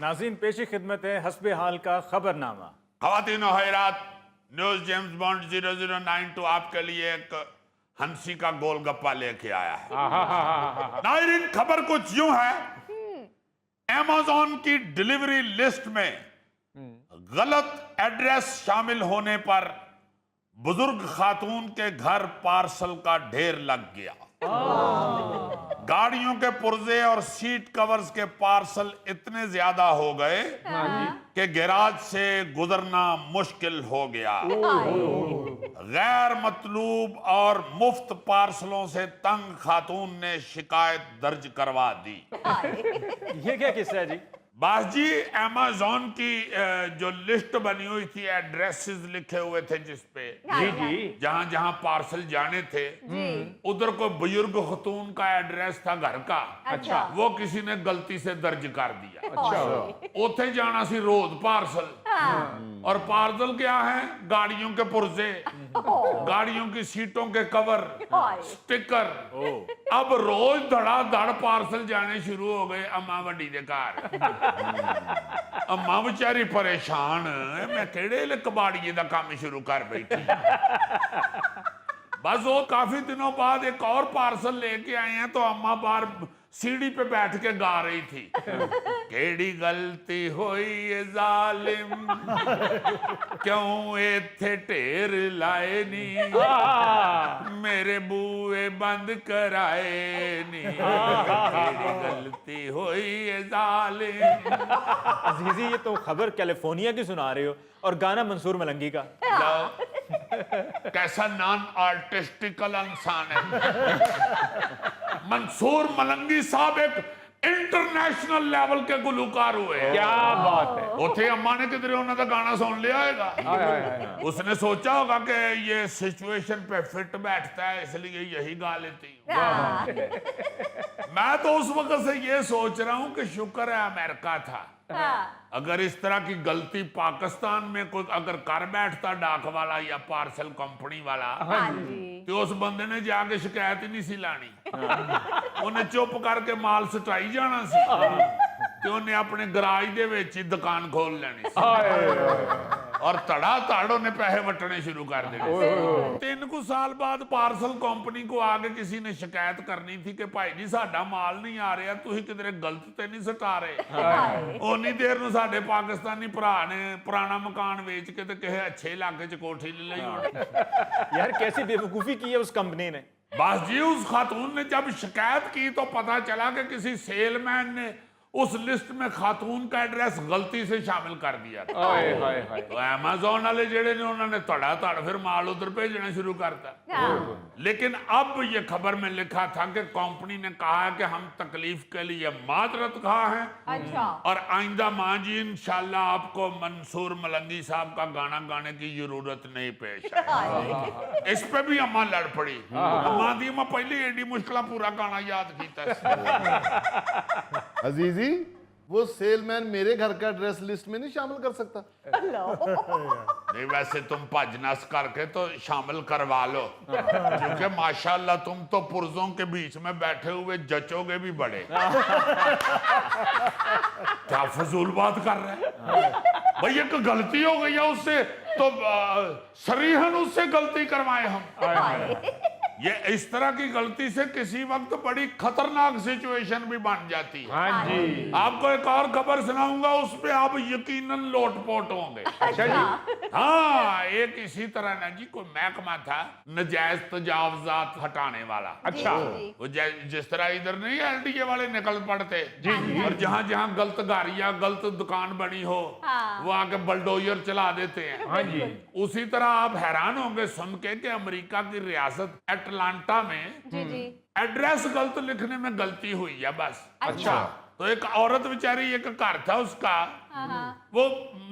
नाज़रीन पेशी खिदमत है हस्बे हाल का खबरनामा। ख़वातीन और हज़रात, न्यूज़ जेम्स बॉन्ड 0092 आपके लिए एक हंसी का गोलगप्पा लेके आया है। नाज़रीन, खबर कुछ यूं है, अमेज़न की डिलीवरी लिस्ट में गलत एड्रेस शामिल होने पर बुजुर्ग खातून के घर पार्सल का ढेर लग गया। गाड़ियों के पुर्जे और सीट कवर्स के पार्सल इतने ज्यादा हो गए कि गैराज से गुजरना मुश्किल हो गया। गैर मतलूब और मुफ्त पार्सलों से तंग खातून ने शिकायत दर्ज करवा दी। ये क्या किस्सा है जी? बास जी, अमेज़न की जो लिस्ट बनी हुई थी, एड्रेसेस लिखे हुए थे जिसपे जहां जहां पार्सल जाने थे, उधर कोई बुजुर्ग खतून का एड्रेस था घर का। अच्छा। वो किसी ने गलती से दर्ज कर दिया। अच्छा। उथे जाना सी रोज पार्सल, और पार्सल क्या है? गाड़ियों के पुर्जे, गाड़ियों की सीटों के कवर, स्टिकर। अब रोज धड़ाधड़ पार्सल जाने शुरू हो गए अम्मा वड्डी दे घर। अम्मा बेचारी परेशान, मैं केड़े कबाड़िए का काम शुरू कर बैठी। बस वो काफी दिनों बाद एक और पार्सल लेके आए हैं, तो अम्मा बाहर सीढ़ी पे बैठ के गा रही थी, केड़ी गलती होई ये जालिम, क्यों इत्थे ढेर लाए नी, मेरे बूए बंद कराए नी, केड़ी गलती होई ये जालिम। अजीजी, ये तो खबर कैलिफोर्निया की सुना रहे हो और गाना मंसूर मलंगी का। कैसा नॉन आर्टिस्टिकल इंसान है। मंसूर मलंगी साहब एक इंटरनेशनल लेवल के गुलकार हुए हैं। क्या बात है। उथे अम्मा ने किधरे उन्होंने गाना सुन लिया होगा, उसने सोचा होगा कि ये सिचुएशन पे फिट बैठता है, इसलिए यही गा लेती हूँ। मैं तो उस वक्त से ये सोच रहा हूँ कि शुक्र है अमेरिका था। अगर इस तरह की गलती पाकिस्तान में कोई अगर कर बैठता, डाक वाला या पार्सल कंपनी वाला, तो उस बंदे ने जाके शिकायत ही नहीं सी लानी। उन्हें चुप करके माल सटाई जाना सी, तो उन्हें अपने गराज दे विच ही दुकान खोल लेनी सी, और धड़ा धड़ उन्हें पैसे वटने शुरू कर देने। 3 कुछ साल बाद पार्सल कंपनी को आगे किसी ने शिकायत करनी थी कि भाई जी साडा माल नहीं आ रहा, तुसीं किधरे गलत ते नहीं सटा रहे। उन्नी देर नूं साडे पाकिस्तानी भरा ने पुराना मकान बेच के ते किसी अच्छे इलाके च कोठी ले ली होनी। यार कैसी बेवकूफी की है उस कंपनी ने। बस जी, उस खातून ने जब शिकायत की तो पता चला कि किसी सेलमैन ने उस लिस्ट में खातून का एड्रेस गलती से शामिल कर दिया था। तो अमेज़न वाले जेड़े ने उन्होंने धड़ा धड़ फिर माल उधर भेजना शुरू करता। लेकिन अब ये खबर में लिखा था कि कंपनी ने कहा है कि हम तकलीफ के लिए माजरत खा हैं। अच्छा। और आइंदा माँ जी इंशाल्लाह आपको मंसूर मलंगी साहब का गाना गाने की जरूरत नहीं पेश आएगी। इस पे भी अम्मा लड़ पड़ी। अम्मा दी मैं पहले एडी मुश्किल पूरा गाना याद किया। अजीजी, वो सेलमैन मेरे घर का एड्रेस लिस्ट में नहीं शामिल कर सकता? नहीं, वैसे तुम भज नस करके तो शामिल करवा लो, क्योंकि माशाल्लाह तुम तो पुर्जों के बीच में बैठे हुए जचोगे भी बड़े। क्या फजूल बात कर रहे हैं भाई, एक गलती हो गई है उससे तो सरीहन उससे गलती करवाए हम। ये इस तरह की गलती से किसी वक्त बड़ी खतरनाक सिचुएशन भी बन जाती है। हाँ जी। आपको एक और खबर सुनाऊंगा, उस पे आप यकीनन लोटपोट होंगे। अच्छा जी। हाँ, एक इसी तरह ना जी कोई महकमा था नजायज तजावजात हटाने वाला। अच्छा। वो जिस तरह इधर नहीं एलडीए वाले निकल पड़ते जी, और जहां जहां गलत गाड़ियां गलत दुकान बनी हो वो आके बलडोजर चला देते हैं। हाँ जी। उसी तरह आप हैरान होंगे सुन के कि अमेरिका की रियासत अटलांटा में एड्रेस गलत लिखने में गलती हुई है बस। अच्छा। तो एक औरत बेचारी, एक घर था उसका, वो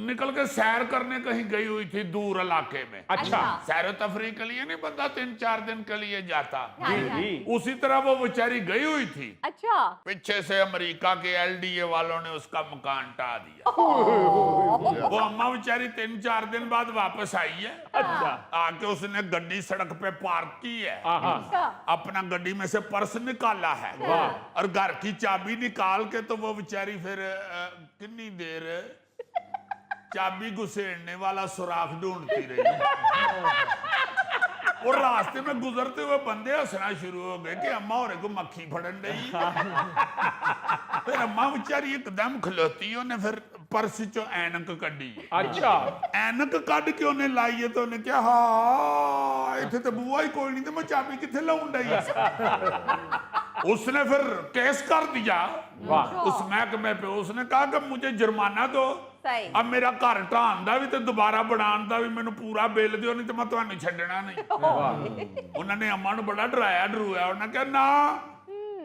निकल के सैर करने कहीं गई हुई थी दूर इलाके में। अच्छा सैर तफरी के लिए नहीं बंदा 3-4 दिन के लिए जाता, जी उसी तरह वो बेचारी गई हुई थी। अच्छा पीछे से अमेरिका के एलडीए वालों ने उसका मकान ढा दिया। वो अम्मा बेचारी 3-4 दिन बाद वापस आई है। अच्छा आके उसने गड्डी सड़क पे पार्क की है, अच्छा अपना गड्डी में से पर्स निकाला है और घर की चाबी निकाल के तो वो बेचारी फिर कितनी देर चाबी घुसेड़ने वाला सुराख ढूंढती रही। और रास्ते में गुजरते हुए बंदे हंसना शुरू हो गए कि अम्मा होरे को मक्खी फड़न रही। फिर अम्मा बेचारी एकदम खलोती, उन्हें फिर पर्स चो ऐनक कड्डी। अच्छा ऐनक कड के उन्हें लाई है तो उन्हें क्या, हाँ इतने तो बुआ ही कोई नहीं, तो मैं चाबी कितने लाऊं डई। उसने फिर केस कर दिया उस महकमे पे। उसने कहा कि मुझे जुर्माना दो, सही अब मेरा घर ढाण दा भी ते दोबारा बनाने दा भी मैनू पूरा बिल दिओ, नहीं तो मैं तुहानू छड्डना नहीं। उन्होंने अम्मा नू बड़ा डराया डरूया। उन्हें कहा ना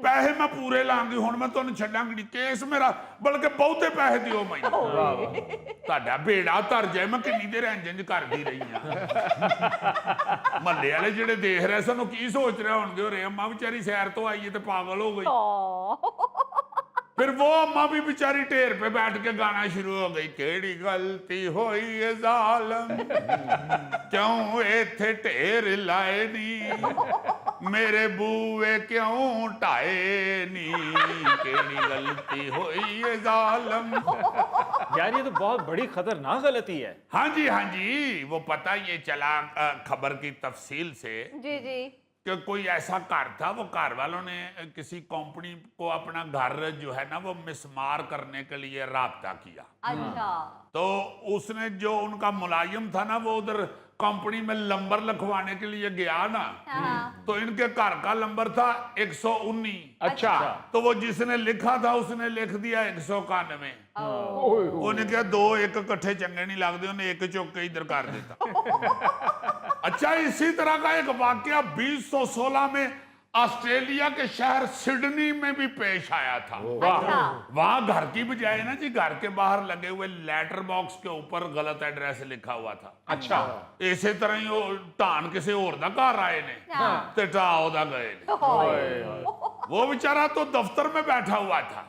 पैसे मैं पूरे लांगी, हुण मैं तुहानू छड्डांगी नहीं, केस मेरा बल्कि बहुते पैसे दिओ मैनू। तुहाडा बेड़ा तर जाए, मैं किन्नी देर इंज करदी रही हां। महल्ले वाले जिहड़े देख रहे सन की सोच रहे होणगे, होरे अम्मा बेचारी सैर तो आई है ते पागल हो गई। फिर वो अम्मा भी बेचारी ढेर पे बैठ के गाना शुरू हो गई, केड़ी गलती होई है जालम क्यों इत्थे ढेर लाए नी, मेरे बूए क्यों ढाए नी, केड़ी गलती होई है जालम। यार ये तो बहुत बड़ी खतरनाक गलती है। हाँ जी, वो पता ये चला खबर की तफसील से जी जी कि कोई ऐसा घर था, वो घर वालों ने किसी कंपनी को अपना घर जो है ना वो मिसमार करने के लिए राब्ता किया। अच्छा तो उसने जो उनका मुलाजिम था ना, वो उधर कंपनी में नंबर लिखवाने के लिए गया ना, तो इनके घर का नंबर था 119। अच्छा तो वो जिसने लिखा था उसने लिख दिया 191। उन्हें क्या दो एक इकट्ठे चंगे नहीं लगते, उन्हें एक चौक के इधर कर देता। अच्छा इसी तरह का एक वाकया 2016 में ऑस्ट्रेलिया के शहर सिडनी में भी पेश आया था। अच्छा वहां घर की बजाय ना जी, घर के बाहर लगे हुए लेटर बॉक्स के ऊपर गलत एड्रेस लिखा हुआ था। अच्छा इसे तरह ही वो ढान किसी और दा घर आए ने ते ढा ओदा गए ने। वो बेचारा तो दफ्तर में बैठा हुआ था।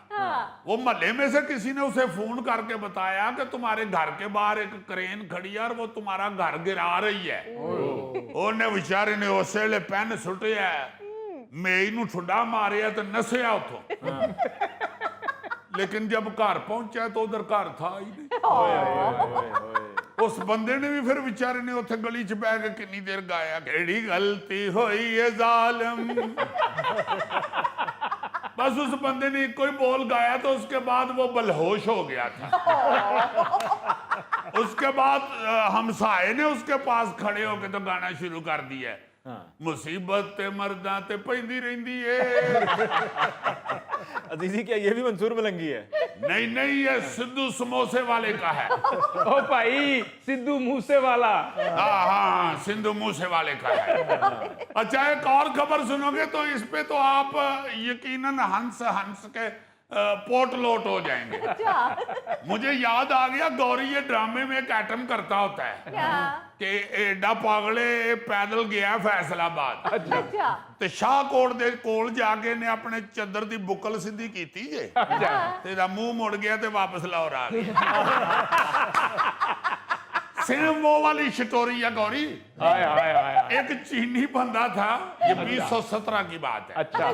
वो महल्ले में से किसी ने उसे फोन करके बताया कि तुम्हारे घर के बाहर एक क्रेन खड़ी है और वो तुम्हारा घर गिरा रही है। उन्हें बेचारे ने उस वेले पेन सुटिया, मेई नू ठुड्डा मारिया तो नसिया उथों। लेकिन जब घर पहुंचा तो उधर घर था ही नहीं। उस बंदे ने भी फिर बेचारे ने उथे गली च बह के कितनी देर गाया, केड़ी गलती होई है जालिम। बस उस बंदे ने कोई बोल गाया तो उसके बाद वो बलहोश हो गया था। उसके बाद हमसाए ने उसके पास खड़े होके तो गाना शुरू कर दिया, मुसीबत ते मर्दा ते पैंदी रहिंदी है। अजीजी क्या ये भी मंसूर मलंगी है? नहीं ये सिद्धू समोसे वाले का है। ओ भाई सिद्धू मूसे वाला। हाँ सिद्धू मूसे वाले का है। अच्छा एक और खबर सुनोगे तो इस पे तो आप यकीनन हंस हंस के पोट लोट हो जाएंगे। मुझे याद आ गया, गौरी ये ड्रामे में एक आइटम करता होता है कि एडा पागले पैदल गया फैसलाबाद। अच्छा ते शाहकोट दे कोल जाके ने अपने चदर दी बुकल सीधी कीती जे ते दा मुंह मुड़ गया ते वापस लाहौर आ गया। सेम वो वाली स्टोरी है गौरी। एक चीनी बंदा था, ये 2017 की बात है। अच्छा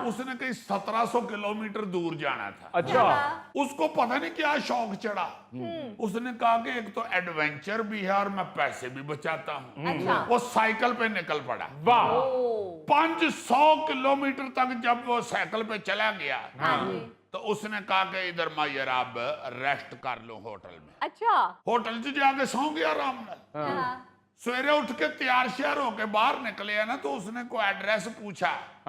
उसने कहीं 1700 किलोमीटर दूर जाना था। अच्छा उसको पता नहीं क्या शौक चढ़ा। उसने कहा कि एक तो एडवेंचर भी है और मैं पैसे भी बचाता हूँ। अच्छा वो साइकिल पे निकल पड़ा। वाह 500 किलोमीटर तक जब वो साइकिल पे चला गया तो उसने कहा कि इधर मायर आप रेस्ट कर लो होटल में। अच्छा होटल च जाके सौ गया आराम नाल। सवेरे उठ के तैयार श्यार होके बाहर निकले ना तो उसने कोई एड्रेस पूछा